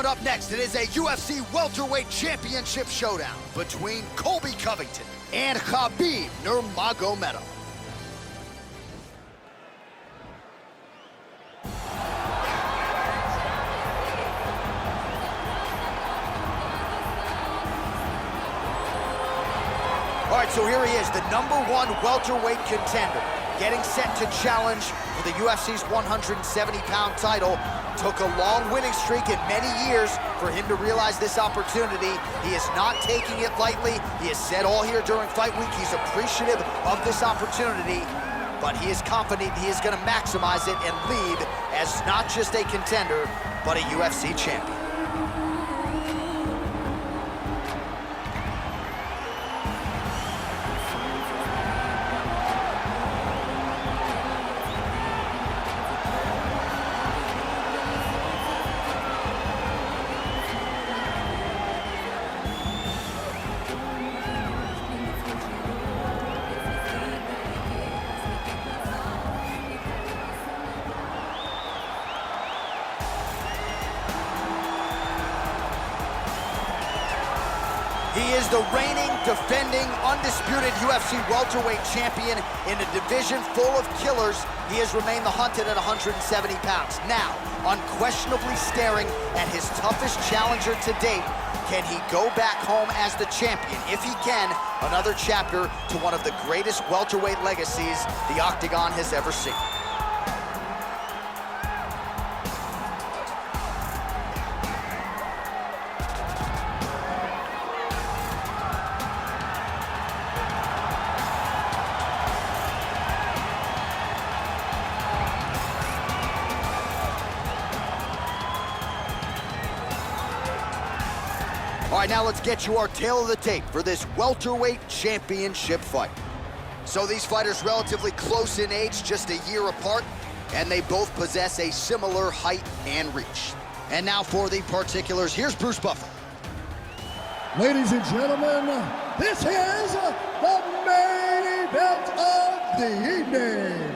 Coming up next, it is a UFC Welterweight Championship showdown between Colby Covington and Khabib Nurmagomedov. All right, so here he is, the #1 welterweight contender, getting set to challenge for the UFC's 170-pound title. Took a long winning streak in many years for him to realize this opportunity. He is not taking it lightly. He has said all here during fight week he's appreciative of this opportunity, but he is confident he is going to maximize it and lead as not just a contender, but a UFC champion. He is the reigning, defending, undisputed UFC welterweight champion in a division full of killers. He has remained the hunted at 170 pounds. Now, unquestionably staring at his toughest challenger to date. Can he go back home as the champion? If he can, another chapter to one of the greatest welterweight legacies the Octagon has ever seen. All right, now let's get you our tale of the tape for this welterweight championship fight. So these fighters relatively close in age, just a year apart, and they both possess a similar height and reach. And now for the particulars, here's Bruce Buffer. Ladies and gentlemen, this is the main event of the evening.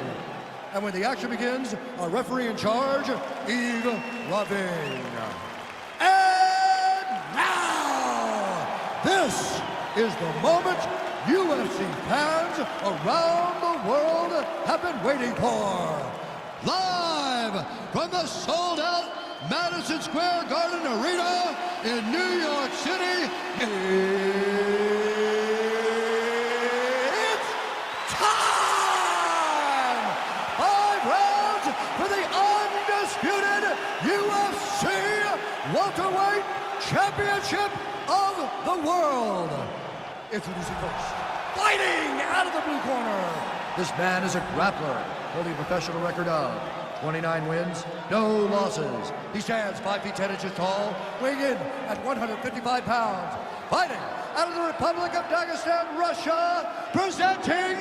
And when the action begins, our referee in charge, Yves Ravine. This is the moment UFC fans around the world have been waiting for. Live from the sold-out Madison Square Garden Arena in New York City, it's time! 5 rounds for the undisputed UFC Welterweight Championship of the world. Introducing first, fighting out of the blue corner. This man is a grappler, holding a professional record of 29 wins, no losses. He stands 5 feet 10 inches tall, weighing in at 155 pounds. Fighting out of the Republic of Dagestan, Russia, presenting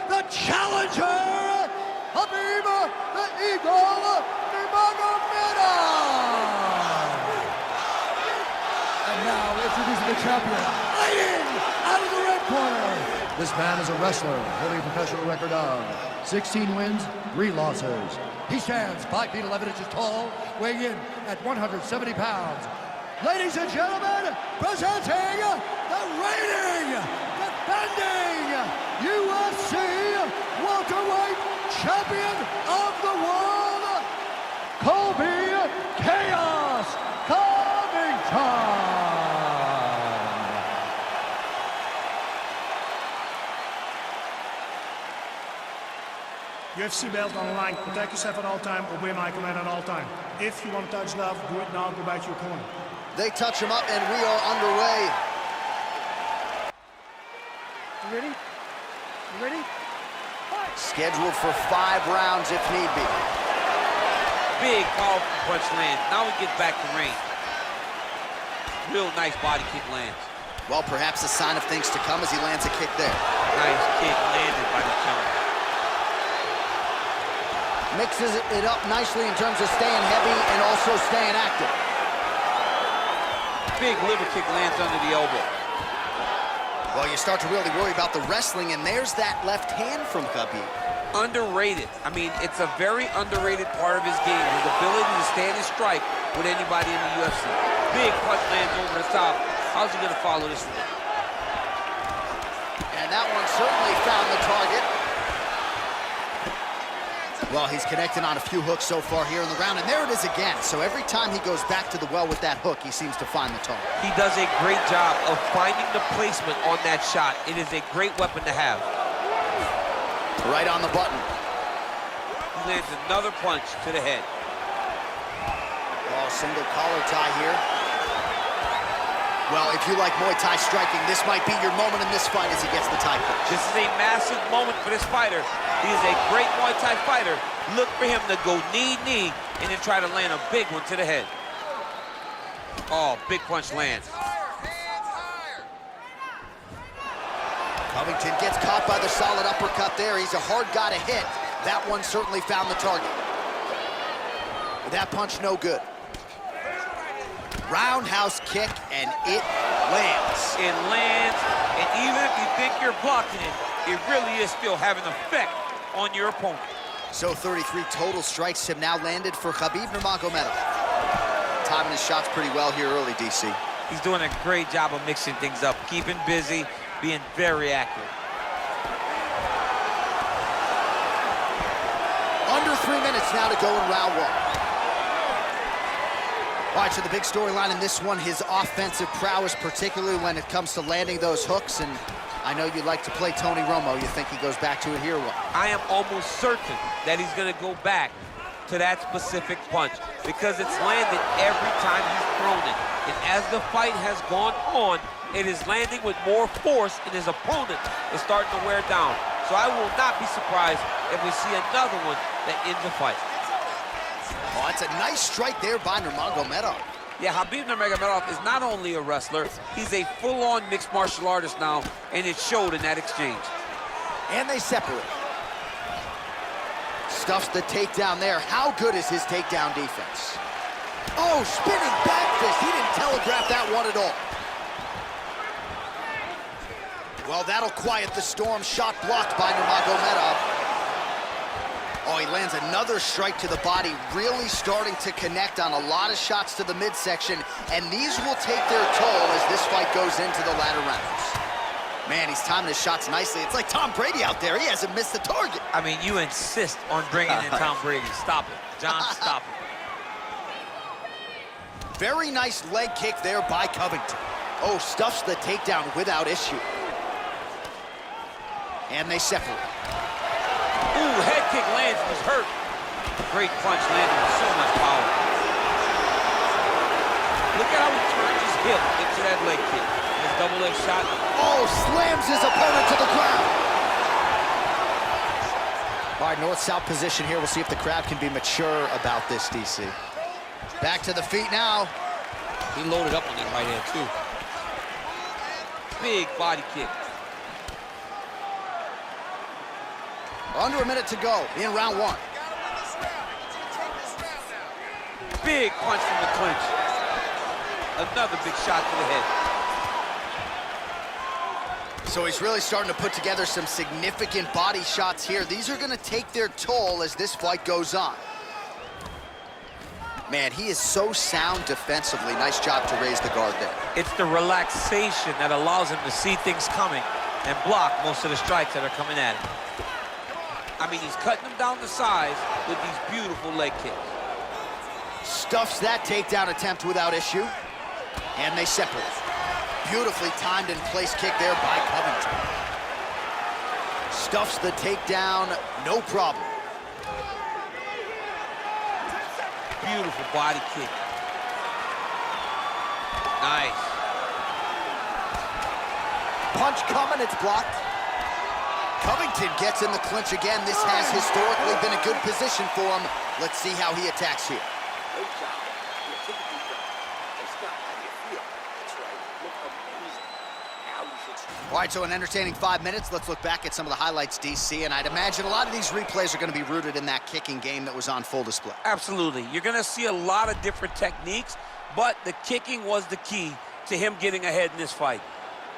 the challenger, Khabib the Eagle Nurmagomedov. And now introducing the champion, fighting out of the red corner. This man is a wrestler, holding a professional record of 16 wins, 3 losses. He stands 5 feet 11 inches tall, weighing in at 170 pounds. Ladies and gentlemen, presenting the reigning, defending UFC welterweight champion of the world, Colby Chaos Covington. UFC belt on the line. Protect yourself at all time. Obey my command at all time. If you want to touch love, do it now. Go back to your corner. They touch him up, and we are underway. You ready? You ready? Fight. Scheduled for 5 rounds if need be. Big, powerful punch lands. Now we get back to range. Real nice body kick lands. Well, perhaps a sign of things to come as he lands a kick there. Nice kick landed by the challenger. Mixes it up nicely in terms of staying heavy and also staying active. Big liver kick lands under the elbow. Well, you start to really worry about the wrestling, and there's that left hand from Khabib. Underrated. I mean, it's a very underrated part of his game. His ability to stand and strike with anybody in the UFC. Big punch lands over the top. How's he gonna follow this one? And that one certainly found the target. Well, he's connecting on a few hooks so far here in the round, and there it is again. So every time he goes back to the well with that hook, he seems to find the target. He does a great job of finding the placement on that shot. It is a great weapon to have. Right on the button. He lands another punch to the head. Oh, single collar tie here. Well, if you like Muay Thai striking, this might be your moment in this fight as he gets the tie punch. This is a massive moment for this fighter. He is a great Muay Thai fighter. Look for him to go knee, and then try to land a big one to the head. Oh, big punch lands. Covington gets caught by the solid uppercut there. He's a hard guy to hit. That one certainly found the target. But that punch no good. Roundhouse kick, and it lands. It lands, and even if you think you're blocking it, it really is still having an effect on your opponent. So 33 total strikes have now landed for Khabib Nurmagomedov. Timing his shots pretty well here early, DC. He's doing a great job of mixing things up, keeping busy, being very accurate. Under 3 minutes now to go in round one. All right, so the big storyline in this one, his offensive prowess, particularly when it comes to landing those hooks. And I know you like to play Tony Romo. You think he goes back to it here? What? I am almost certain that he's going to go back to that specific punch because it's landed every time he's thrown it. And as the fight has gone on, it is landing with more force, and his opponent is starting to wear down. So I will not be surprised if we see another one that ends the fight. Oh, that's a nice strike there by Nurmagomedov. Yeah, Khabib Nurmagomedov is not only a wrestler, he's a full-on mixed martial artist now, and it showed in that exchange. And they separate. Stuffs the takedown there. How good is his takedown defense? Oh, spinning back fist. He didn't telegraph that one at all. Well, that'll quiet the storm. Shot blocked by Nurmagomedov. Oh, he lands another strike to the body, really starting to connect on a lot of shots to the midsection, and these will take their toll as this fight goes into the latter rounds. Man, he's timing his shots nicely. It's like Tom Brady out there. He hasn't missed the target. I mean, you insist on bringing in Tom Brady. Stop it. John, stop it. Very nice leg kick there by Covington. Oh, stuffs the takedown without issue. And they separate. Ooh, head kick lands, and he's hurt. Great punch landed with so much power. Look at how he turns his hip into that leg kick. His double leg shot. Oh, slams his opponent to the ground. All right, north-south position here. We'll see if the crowd can be mature about this, DC. Back to the feet now. He loaded up on that right hand, too. Big body kick. Under a minute to go in round one. Big punch from the clinch. Another big shot to the head. So he's really starting to put together some significant body shots here. These are going to take their toll as this fight goes on. Man, he is so sound defensively. Nice job to raise the guard there. It's the relaxation that allows him to see things coming and block most of the strikes that are coming at him. I mean, he's cutting them down the sides with these beautiful leg kicks. Stuffs that takedown attempt without issue. And they separate. Beautifully timed and placed kick there by Covington. Stuffs the takedown, no problem. Beautiful body kick. Nice. Punch coming, it's blocked. Covington gets in the clinch again. This has historically been a good position for him. Let's see how he attacks here. All right, so an entertaining 5 minutes. Let's look back at some of the highlights, DC, and I'd imagine a lot of these replays are going to be rooted in that kicking game that was on full display. Absolutely. You're going to see a lot of different techniques, but the kicking was the key to him getting ahead in this fight.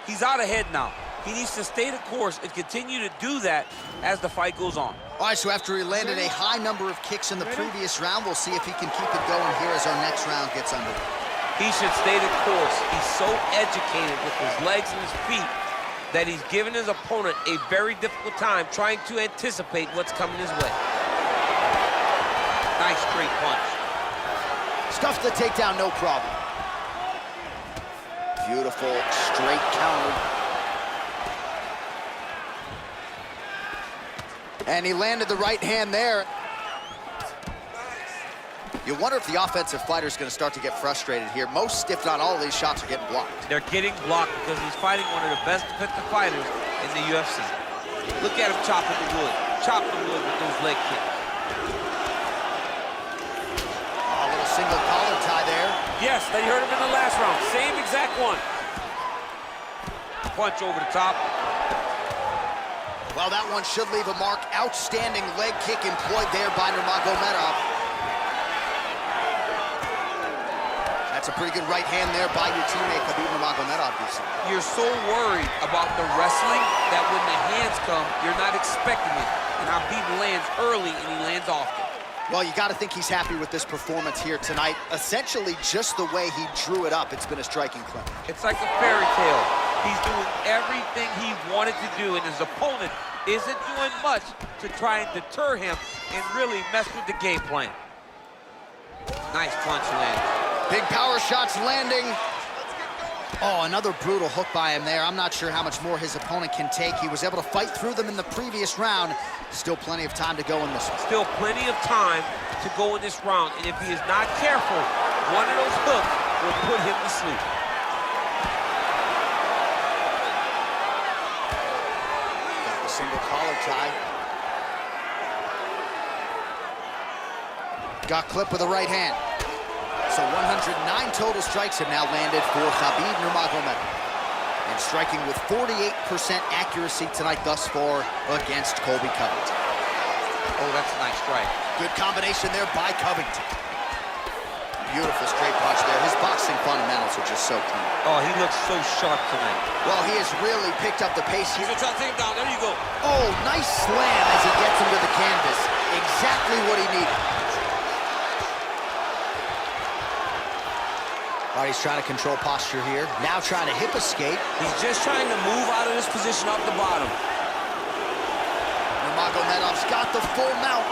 He's out ahead now. He needs to stay the course and continue to do that as the fight goes on. All right, so after he landed a high number of kicks in the previous round, we'll see if he can keep it going here as our next round gets underway. He should stay the course. He's so educated with his legs and his feet that he's given his opponent a very difficult time trying to anticipate what's coming his way. Nice straight punch. Stuffs the takedown, no problem. Beautiful straight counter. And he landed the right hand there. You wonder if the offensive fighter is going to start to get frustrated here. Most, if not all, of these shots are getting blocked. They're getting blocked because he's fighting one of the best defensive fighters in the UFC. Look at him chopping the wood. Chopping the wood with those leg kicks. A little single collar tie there. Yes, they heard him in the last round. Same exact one. Punch over the top. Well, that one should leave a mark. Outstanding leg kick employed there by Nurmagomedov. That's a pretty good right hand there by your teammate, Khabib Nurmagomedov. You're so worried about the wrestling that when the hands come, you're not expecting it. And Khabib lands early and he lands often. Well, you got to think he's happy with this performance here tonight. Essentially, just the way he drew it up, it's been a striking clip. It's like a fairy tale. He's doing everything he wanted to do, and his opponent isn't doing much to try and deter him and really mess with the game plan. Nice punch landed. Big power shots landing. Oh, another brutal hook by him there. I'm not sure how much more his opponent can take. He was able to fight through them in the previous round. Still plenty of time to go in this one. Still plenty of time to go in this round. And if he is not careful, one of those hooks will put him to sleep. Got the single collar tie. Got clipped with the right hand. So 109 total strikes have now landed for Khabib Nurmagomedov. And striking with 48% accuracy tonight thus far against Colby Covington. Oh, that's a nice strike. Good combination there by Covington. Beautiful straight punch there. His boxing fundamentals are just so clean. Oh, he looks so sharp tonight. Well, he has really picked up the pace here. He's gonna try to take him down. There you go. Oh, nice slam as he gets him to the canvas. Exactly what he needed. All right, he's trying to control posture here. Now trying to hip escape. He's just trying to move out of this position off the bottom. Nurmagomedov's got the full mount.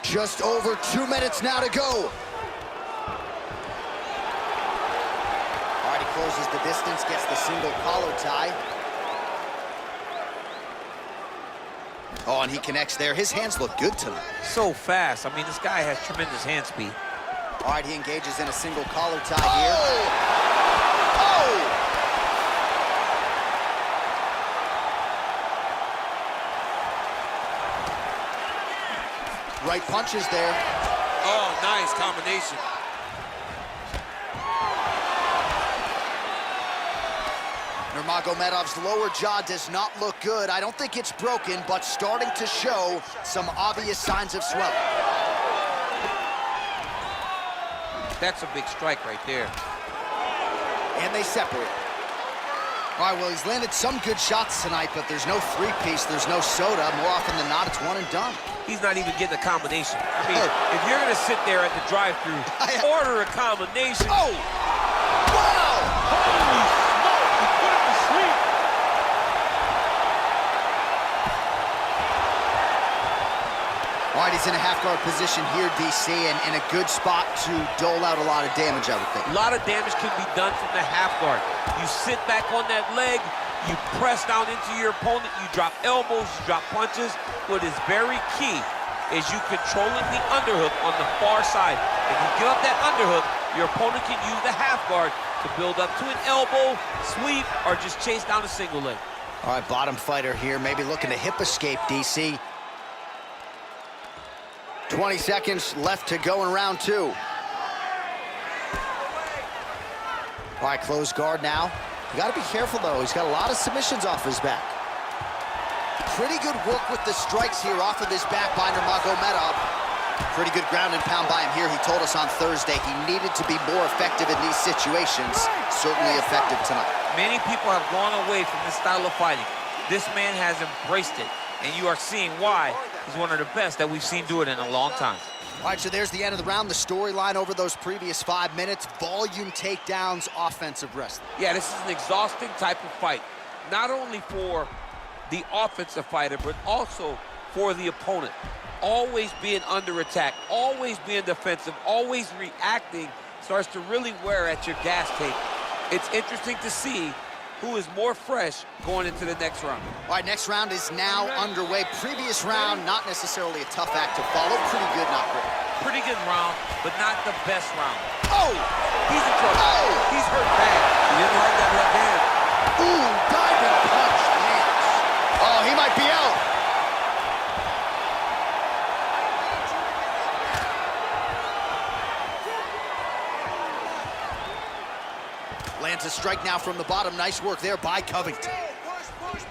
Just over 2 minutes now to go. Closes the distance, gets the single collar tie. Oh, and he connects there. His hands look good tonight. So fast. I mean, this guy has tremendous hand speed. All right, he engages in a single collar tie here. Oh! Right punches there. Oh, nice combination. Nurmagomedov's lower jaw does not look good. I don't think it's broken, but starting to show some obvious signs of swelling. That's a big strike right there. And they separate. All right, well, he's landed some good shots tonight, but there's no three-piece, there's no soda. More often than not, it's one and done. He's not even getting a combination. I mean, if you're gonna sit there at the drive-thru, order a combination. Oh! Wow! Holy smoke, he put him to sleep. All right, he's in a half-guard position here, DC, and in a good spot to dole out a lot of damage, I would think. A lot of damage can be done from the half guard. You sit back on that leg, you press down into your opponent, you drop elbows, you drop punches. What is very key is you controlling the underhook on the far side. If you give up that underhook, your opponent can use the half guard to build up to an elbow, sweep, or just chase down a single leg. All right, bottom fighter here, maybe looking to hip escape, DC. 20 seconds left to go in round two. All right, closed guard now. You gotta be careful though. He's got a lot of submissions off his back. Pretty good work with the strikes here off of his back by Nurmagomedov. Pretty good ground and pound by him here. He told us on Thursday he needed to be more effective in these situations. Certainly effective tonight. Many people have gone away from this style of fighting. This man has embraced it, and you are seeing why he's one of the best that we've seen do it in a long time. All right, so there's the end of the round. The storyline over those previous 5 minutes, volume takedowns, offensive wrestling. Yeah, this is an exhausting type of fight, not only for the offensive fighter, but also for the opponent. Always being under attack, always being defensive, always reacting starts to really wear at your gas tank. It's interesting to see who is more fresh going into the next round. All right, next round is now underway. Previous round, not necessarily a tough act to follow. Pretty good, not great. Pretty good round, but not the best round. Oh! He's in trouble. Oh! He's hurt bad. He didn't like that left hand. Ooh, diving punch, lands. Oh, he might be out. Lands a strike now from the bottom. Nice work there by Covington. Push,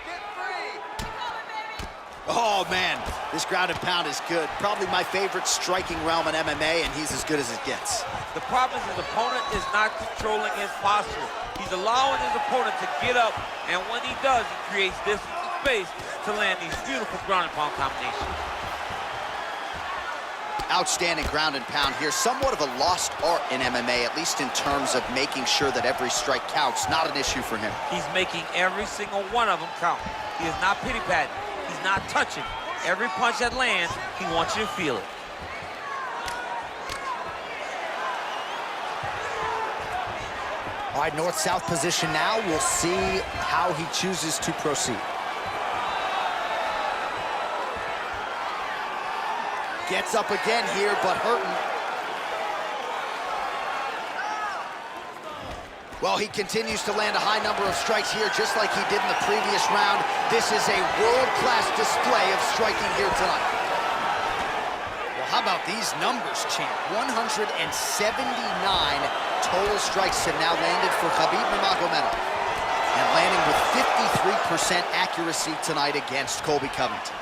get free. Oh, man, this ground and pound is good. Probably my favorite striking realm in MMA, and he's as good as it gets. The problem is his opponent is not controlling his posture. He's allowing his opponent to get up, and when he does, he creates distance and space to land these beautiful ground and pound combinations. Outstanding ground and pound here. Somewhat of a lost art in MMA, at least in terms of making sure that every strike counts. Not an issue for him. He's making every single one of them count. He is not pity-patting. He's not touching. Every punch that lands, he wants you to feel it. All right, north-south position now. We'll see how he chooses to proceed. Gets up again here, but hurting. Well, he continues to land a high number of strikes here, just like he did in the previous round. This is a world-class display of striking here tonight. Well, how about these numbers, champ? 179 total strikes have now landed for Khabib Nurmagomedov, and landing with 53% accuracy tonight against Colby Covington.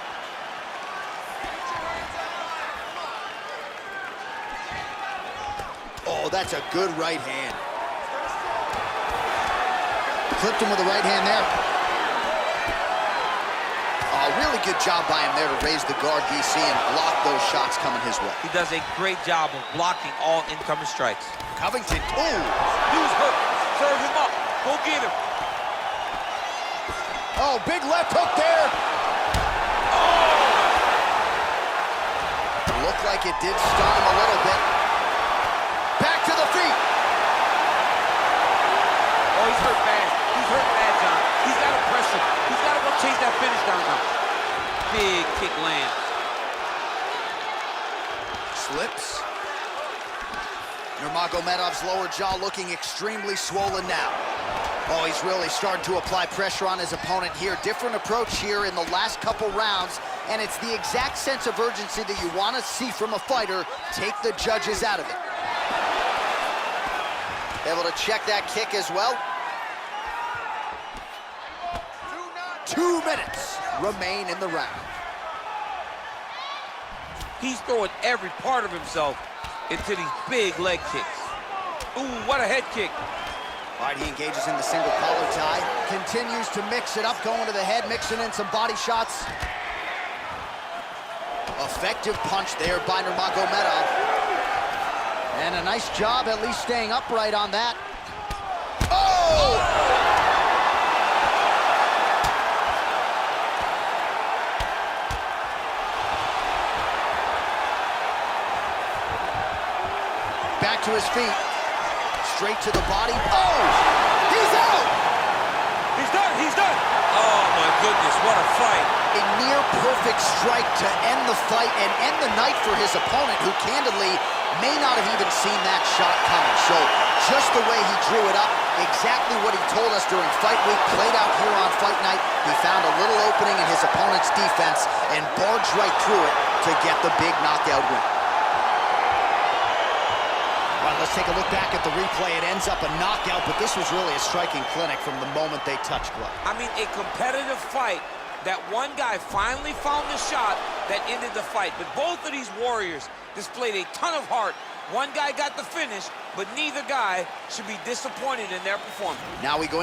Oh, that's a good right hand. Clipped him with the right hand there. Oh, really good job by him there to raise the guard, DC, and block those shots coming his way. He does a great job of blocking all incoming strikes. Covington, oh! Dude's hurt. Serve him up. Go get him. Oh, big left hook there. Oh! Looked like it did stun him a little bit. Back to the feet. Oh, he's hurt bad. He's hurt bad, John. He's got to press him. He's got to go chase that finish down now. Big kick lands. Slips. Nurmagomedov's lower jaw looking extremely swollen now. Oh, he's really starting to apply pressure on his opponent here. Different approach here in the last couple rounds, and it's the exact sense of urgency that you want to see from a fighter. Take the judges out of it. Able to check that kick as well. 2 minutes remain in the round. He's throwing every part of himself into these big leg kicks. Ooh, what a head kick. All right, he engages in the single collar tie. Continues to mix it up, going to the head, mixing in some body shots. Effective punch there by Nurmagomedov. And a nice job at least staying upright on that. Oh! Back to his feet. Straight to the body. Oh! He's out! He's done, he's done! Oh my goodness, what a fight. A near perfect strike to end the fight and end the night for his opponent, who candidly may not have even seen that shot coming. So just the way he drew it up, exactly what he told us during fight week, played out here on fight night. He found a little opening in his opponent's defense and barged right through it to get the big knockout win. All right, let's take a look back at the replay. It ends up a knockout, but this was really a striking clinic from the moment they touched glove. I mean, a competitive fight that one guy finally found the shot that ended the fight. But both of these warriors displayed a ton of heart. One guy got the finish, but neither guy should be disappointed in their performance. Now we go